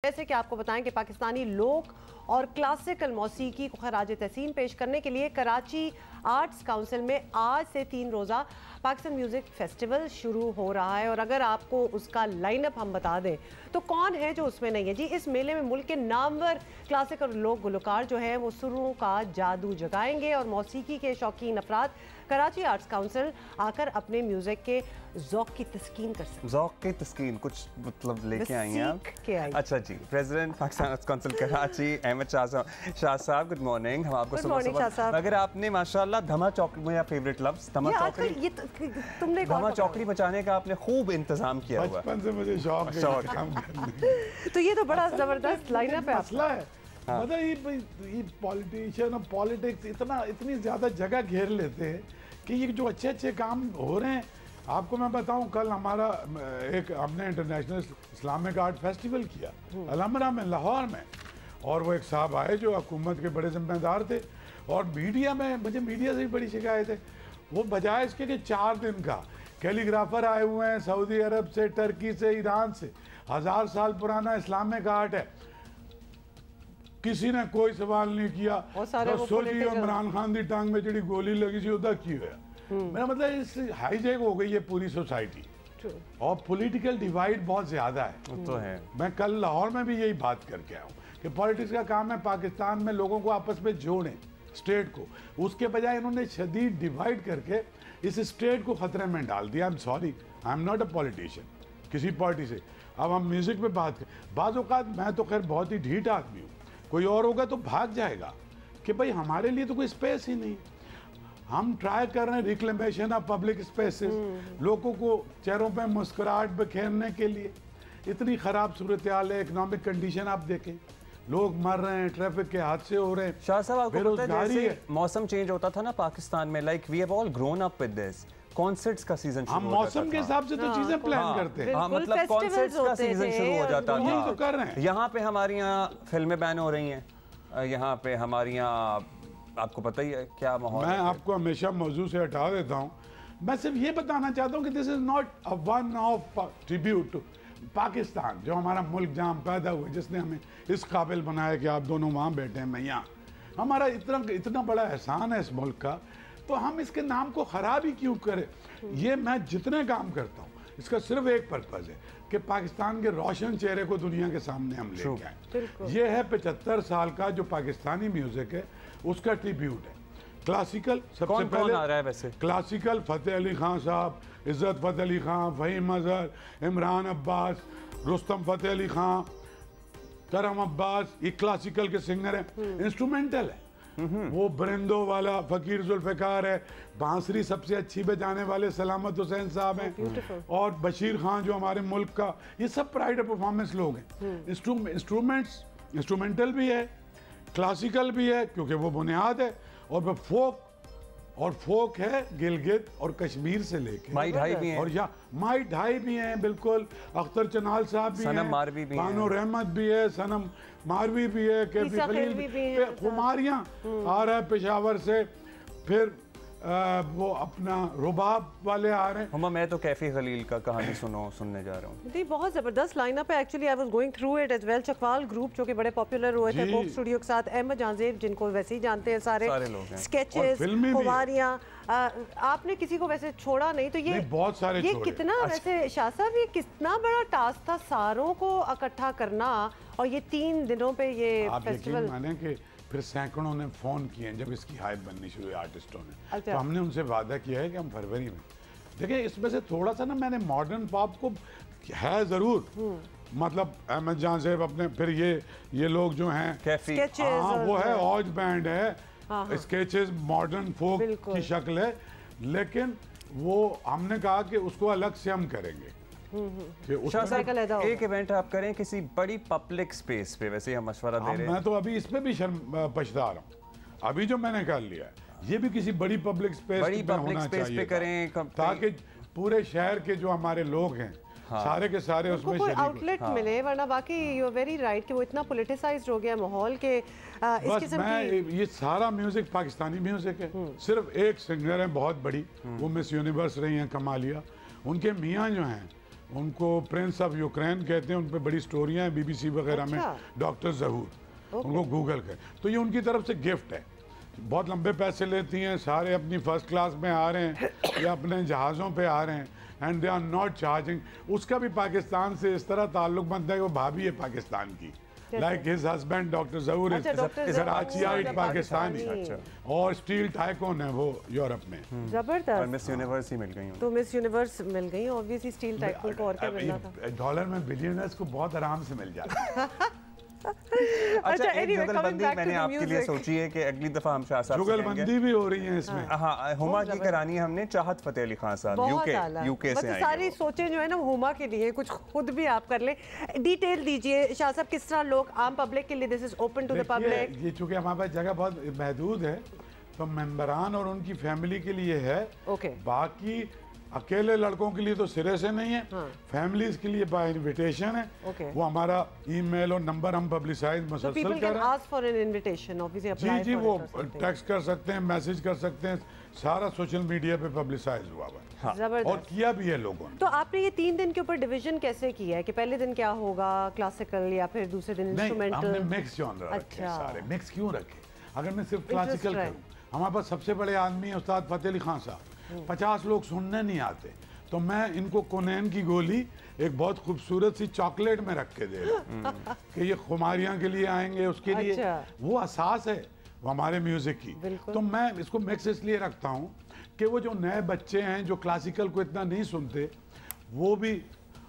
जैसे कि आपको बताएं कि पाकिस्तानी लोक और क्लासिकल मौसीकी को खराज तहसीन पेश करने के लिए कराची आर्ट्स काउंसिल में आज से 3 रोज़ा पाकिस्तान म्यूज़िक फेस्टिवल शुरू हो रहा है। और अगर आपको उसका लाइनअप हम बता दें तो कौन है जो उसमें नहीं है जी। इस मेले में मुल्क के नामवर क्लासिकल लोक गुलकार जो है वो सुरों का जादू जगाएंगे और मौसीकी के शौकीन अफराद कराची आर्ट्स काउंसिल आकर अपने म्यूजिक के ज़ौक़ की तस्कीन कर सकते हैं। ज़ौक़ की तस्कीन कुछ मतलब लेके आई हैं आप? अच्छा जी, president Pakistan Arts Council Karachi Ahmad Shah sahab, good morning. हम आपको सुबह अगर आपने माशाल्लाह धमा चौकड़ी, मेरा फेवरेट लफ्ज़ धमा चौकड़ी, तुमने धमा चौकड़ी मचाने का आपने खूब इंतजाम किया हुआ। बचपन से मुझे शौक है। तो ये तो बड़ा जबरदस्त लाइनअप है। मसला है मतलब ये पॉलिटिशियन और पॉलिटिक्स इतनी ज़्यादा जगह घेर लेते हैं कि ये जो अच्छे अच्छे काम हो रहे हैं। आपको मैं बताऊं, कल हमारा हमने इंटरनेशनल इस्लामिक आर्ट फेस्टिवल किया अलहमरा में, लाहौर में, और वो एक साहब आए जो हुकूमत के बड़े जिम्मेदार थे और मीडिया में, मुझे मीडिया से भी बड़ी शिकायत है, वो बजाय इसके कि 4 दिन का कैलीग्राफर आए हुए हैं सऊदी अरब से, टर्की से, ईरान से, 1000 साल पुराना इस्लामिक आर्ट है, किसी ने कोई सवाल नहीं किया। सोची इमरान खान की टांग में जी गोली लगी सी उदा की हुआ। मेरा मतलब इस हाईजैक हो गई है पूरी सोसाइटी और पॉलिटिकल डिवाइड बहुत ज्यादा है। तो है। मैं कल लाहौर में भी यही बात करके आया हूँ कि पॉलिटिक्स का काम है पाकिस्तान में लोगों को आपस में जोड़ें, स्टेट को, उसके बजाय इन्होंने शदीद डिवाइड करके इस स्टेट को खतरे में डाल दिया। I am sorry, I am not a politician किसी पार्टी से। अब हम म्यूजिक में बात करें, बाज़ औक़ात मैं तो खैर बहुत ही ढीठ आदमी हूँ, कोई और होगा तो भाग जाएगा कि भाई हमारे लिए तो कोई स्पेस ही नहीं। हम ट्राई कर रहे हैं रिक्लेमेशन ऑफ पब्लिक स्पेसेस, लोगों को चेहरों पे मुस्कुराहट बिखेरने के लिए। इतनी ख़राब सूरत हाल है, इकोनॉमिक कंडीशन आप देखें, लोग मर रहे हैं, ट्रैफिक के हादसे हो रहे हैं। शाह साहब, आपको पता है जैसे मौसम चेंज होता था ना पाकिस्तान में, like we have all grown up with this, concerts का सीजन शुरू हो जाता था। हम मौसम के हिसाब से तो चीजें प्लान करते हैं। मतलब कॉन्सर्ट्स का सीजन शुरू हो जाता था। तो कर रहे हैं। यहाँ पे हमारे यहाँ फिल्में बैन हो रही हैं, यहाँ पे हमारे यहाँ आपको पता ही है क्या माहौल। मैं आपको हमेशा मौजू से हटा देता हूँ। मैं सिर्फ ये बताना चाहता हूँ कि this is not a one off tribute to Pakistan, जो हमारा मुल्क जहाँ पैदा हुए, जिसने हमें इस काबिल बनाया कि आप दोनों वहाँ बैठे हैं, मैं यहाँ। हमारा इतना बड़ा एहसान है इस मुल्क का, तो हम इसके नाम को ख़राब ही क्यों करें। ये मैं जितने काम करता हूँ इसका सिर्फ एक पर्पज़ है कि पाकिस्तान के रोशन चेहरे को दुनिया के सामने हम लेके आए। ये है 75 साल का जो पाकिस्तानी म्यूजिक है उसका ट्रिब्यूट है। क्लासिकल सबसे पहले आ रहा है वैसे? क्लासिकल फतेह अली खान साहब, इज़्ज़त फ़तेह अली खान, फ़हीम अज़हर, इमरान अब्बास, रुस्तम फ़तेह अली खान, करम अब्बास, ये क्लासिकल के सिंगर हैं। इंस्ट्रूमेंटल है वो बरिंदो वाला फ़कीर जुल्फ़िकार है, बांसुरी सबसे अच्छी बजाने वाले सलामत हुसैन साहब हैं, और बशीर खान जो हमारे मुल्क का, ये सब प्राइड परफॉर्मेंस लोग हैं। इंस्ट्रूमेंटल भी है, क्लासिकल भी है क्योंकि वो बुनियाद है, और वो फोक है गिलगित और कश्मीर से लेके माई ढाई भी हैं, और यहाँ माई ढाई भी हैं, बिल्कुल। अख्तर चनाल साहब भी हैं, मारवी भी, बानो रहमत भी है, सनम मारवी भी है, कैफी खलील भी, खुमारियाँ आ रहा है पेशावर से, फिर वो अपना रुबाब वाले आ रहे हैं। मैं तो कैफी खलील का कहानी सुनने जा रहा हूँ। जी बहुत ज़बरदस्त लाइनअप है। Actually I was going through it as well. Chakwal group जो कि बड़े पॉपुलर हुए थे कोक स्टूडियो के साथ, अहमद जांजेब जिनको वैसे ही जानते हैं सारे लोग, स्केचेस, कुमारियाँ, आपने किसी को वैसे छोड़ा नहीं। तो ये बहुत सारे ये कितना वैसे शाह साहब, ये कितना बड़ा टास्क था सारों को इकट्ठा करना, और ये 3 दिनों पे ये फेस्टिवल। माने कि फिर सैकड़ों ने फ़ोन किए जब इसकी हाइप बननी शुरू हुई आर्टिस्टों ने। तो हमने उनसे वादा किया है कि हम फरवरी में, देखिए इसमें से थोड़ा सा ना मैंने मॉडर्न पॉप को है ज़रूर, मतलब अहमद जान साहब अपने, फिर ये लोग जो हैं वो है औज बैंड है, स्केचेस मॉडर्न फोक की शक्ल है, लेकिन वो हमने कहा कि उसको अलग से हम करेंगे। एक इवेंट आप करें किसी बड़ी पब्लिक स्पेस पे, वैसे हम मशवरा दे रहे हैं। मैं तो अभी इस पे भी पछता रहा हूँ, अभी जो मैंने कर लिया है ये भी किसी बड़ी पब्लिक स्पेस पे करें, ताकि पूरे शहर के जो हमारे लोग हैं सारे के सारे उसमें कोई आउटलेट मिले, वरना बाकी यू आर वेरी राइट कि वो इतना पॉलिटिसाइज्ड हो गया माहौल के इस किस्म की। ये सारा म्यूजिक पाकिस्तानी म्यूजिक है। सिर्फ एक सिंगर है बहुत बड़ी, वो मिस यूनिवर्स रही हैं कमालिया, उनके मियाँ जो हैं उनको प्रिंस ऑफ यूक्रेन कहते हैं, उन पर बड़ी स्टोरियाँ हैं BBC वगैरह में, डॉक्टर जहूर, उनको गूगल कर। तो ये उनकी तरफ से गिफ्ट है। बहुत लंबे पैसे लेती हैं, सारे अपनी फर्स्ट क्लास में आ रहे हैं या अपने जहाज़ों पे आ रहे हैं, and they are not charging. उसका भी पाकिस्तान से इस तरह ताल्लुक बनता है कि वो भाभी है पाकिस्तान की, like his husband doctor Zahoor is Karachiite Pakistani, और स्टील टाइकोन है वो यूरोप में। जबरदस्त। और मिस यूनिवर्स ही मिल गई। तो मिस यूनिवर्स मिल गई, ऑब्वियसली स्टील टाइकोन को और क्या मिलना था। डॉलर में बिलियनर्स को बहुत आराम से मिल जाता है। अच्छा, एक जुगलबंदी मैंने आपके लिए सोची है कि अगली दफा हम शाह साहब जुगलबंदी भी हो रही है इसमें। हाँ, हुमा की करानी है हमने, चाहत फतेह अली खान साहब यूके से आए। सारी सोचें जो है ना हुमा के लिए, कुछ खुद भी आप कर ले। डिटेल दीजिए शाह साहब, किस तरह लोग आम पब्लिक के लिए this is open to the public? ये चूंकि हमारे पास जगह बहुत महदूद है, तो मेंबरान और उनकी फैमिली के लिए है। बाकी अकेले लड़कों के लिए तो सिरे से नहीं है, फैमिलीज के लिए बाय इनविटेशन है। वो हमारा ईमेल और नंबर हम पब्लिसाइज मुसलसल कर रहे हैं। जी, वो टेक्स्ट कर सकते हैं, मैसेज कर सकते हैं, सारा सोशल मीडिया पे पब्लिसाइज हुआ है और किया भी है लोगों ने। तो आपने ये 3 दिन के ऊपर डिवीजन कैसे किया है कि पहले दिन क्या होगा, क्लासिकल या फिर दूसरे दिन इंस्ट्रूमेंटल? हमने मिक्स जॉनर रखे सारे। मिक्स क्यों रखे? अगर मैं सिर्फ क्लासिकल करूं, हमारे पास सबसे बड़े आदमी है उस्ताद फतेह अली खान साहब, 50 लोग सुनने नहीं आते, तो मैं इनको कोनेन की गोली एक बहुत खूबसूरत सी चॉकलेट में रख के दे रहा हूँ कि ये खुमारियाँ के लिए आएंगे, उसके लिए वो असास है वो हमारे म्यूजिक की। तो मैं इसको मिक्स इसलिए रखता हूँ कि वो जो नए बच्चे हैं जो क्लासिकल को इतना नहीं सुनते वो भी।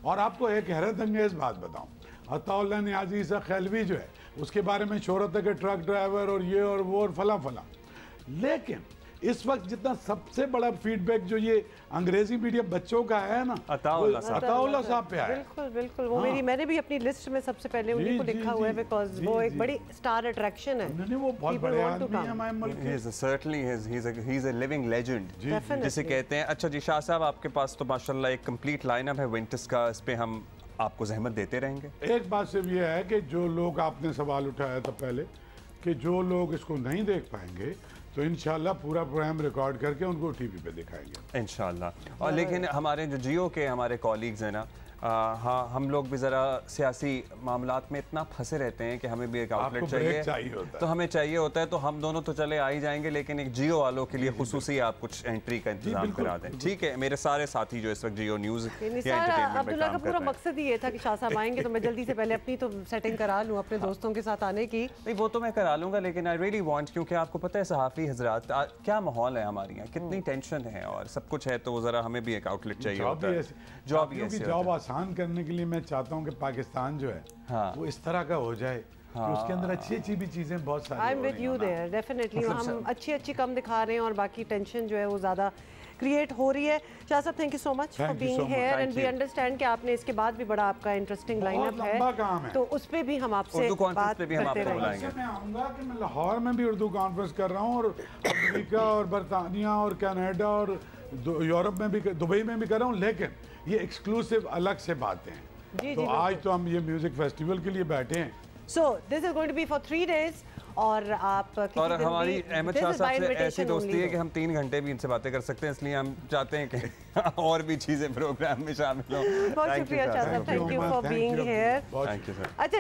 और आपको एक हैरत अंगेज बात बताऊँ, अताउल्लाह नियाज़ी ईसा खैलवी जो है उसके बारे में शोहरत है कि ट्रक ड्राइवर और ये और वो और फला फला, लेकिन इस वक्त जितना सबसे बड़ा फीडबैक जो ये अंग्रेजी मीडियम बच्चों का है ना, अताउल्लाह साहब पे आया। बिल्कुल बिल्कुल, वो मैंने भी अपनी लिस्ट में सबसे पहले उन्हीं को लिखा हुआ है, बिकॉज़ वो एक बड़ी स्टार अट्रैक्शन है। नहीं, वो बहुत बड़े आदमी हैं हमारे मुल्क के। He is a living legend जिसे कहते हैं। अच्छा जी शाह साहब, आपके पास तो माशाल्लाह एक कंप्लीट लाइनअप है विंटर्स का, इस पे हम आपको जहमत देते रहेंगे। एक बात सिर्फ ये है कि जो लोग, आपने सवाल उठाया था पहले कि जो लोग इसको नहीं देख पाएंगे तो इंशाल्लाह पूरा प्रोग्राम रिकॉर्ड करके उनको टीवी पे दिखाएंगे इंशाल्लाह। और लेकिन हमारे जो जियो के हमारे कॉलीग्स हैं ना, हाँ, हम लोग भी ज़रा सियासी मामलात में इतना फंसे रहते हैं कि हमें भी एक आउटलेट चाहिए होता है। तो हमें चाहिए होता है, तो हम दोनों तो चले आ ही जाएंगे, लेकिन एक जियो वालों के लिए खुसूसी आप कुछ एंट्री का इंतजाम करा दें। ठीक है, मेरे सारे साथी जो इस वक्त जियो न्यूज़ अब्दुल्ला का पूरा मकसद ही ये था कि शाह साहब आएंगे तो मैं जल्दी से पहले अपनी तो सेटिंग करा लूँ अपने दोस्तों के साथ आने की। नहीं, वो तो मैं करा लूँगा, लेकिन आई रियली वांट, क्योंकि आपको पता है सहाफ़ी हजरात क्या माहौल है हमारे यहाँ, कितनी टेंशन है और सब कुछ है, तो ज़रा हमें भी एक आउटलेट चाहिए होता है। जॉब आसान करने के लिए मैं चाहता हूँ कि पाकिस्तान जो है वो इस तरह का हो जाए कि उसके अंदर अच्छी अच्छी भी चीजें बहुत सारी। I am with you there, definitely हम अच्छी अच्छी कम दिखा रहे हैं और बाकी टेंशन जो है वो ज़्यादा क्रिएट हो रही है। Shah sahab, thank you so much for being here and we understand कि आपने इसके बाद भी बड़ा आपका इंटरेस्टिंग लाइनअप है, तो उस पे भी हम आपसे बात करते रहेंगे। मैं आऊँगा कि मैं लाहौर में भी उर्दू कॉन्फ्रेंस कर रहा हूँ और अमेरिका और बरतानिया और कनाडा और यूरोप में भी, दुबई में भी कर रहा हूँ, लेकिन ये एक्सक्लूसिव अलग से बातें हैं। तो आज तो हम ये म्यूजिक फेस्टिवल के लिए बैठे हैं। So this is going to be for 3 days और आप और हमारी अहमद शाह साहब से ऐसी दोस्ती है कि हम 3 घंटे भी इनसे बातें कर सकते हैं, इसलिए हम चाहते हैं कि और भी चीजें प्रोग्राम में शामिल हों। बहुत शुक्रिया Shah sahab, thank you for being here. Thank you sir. अच्छा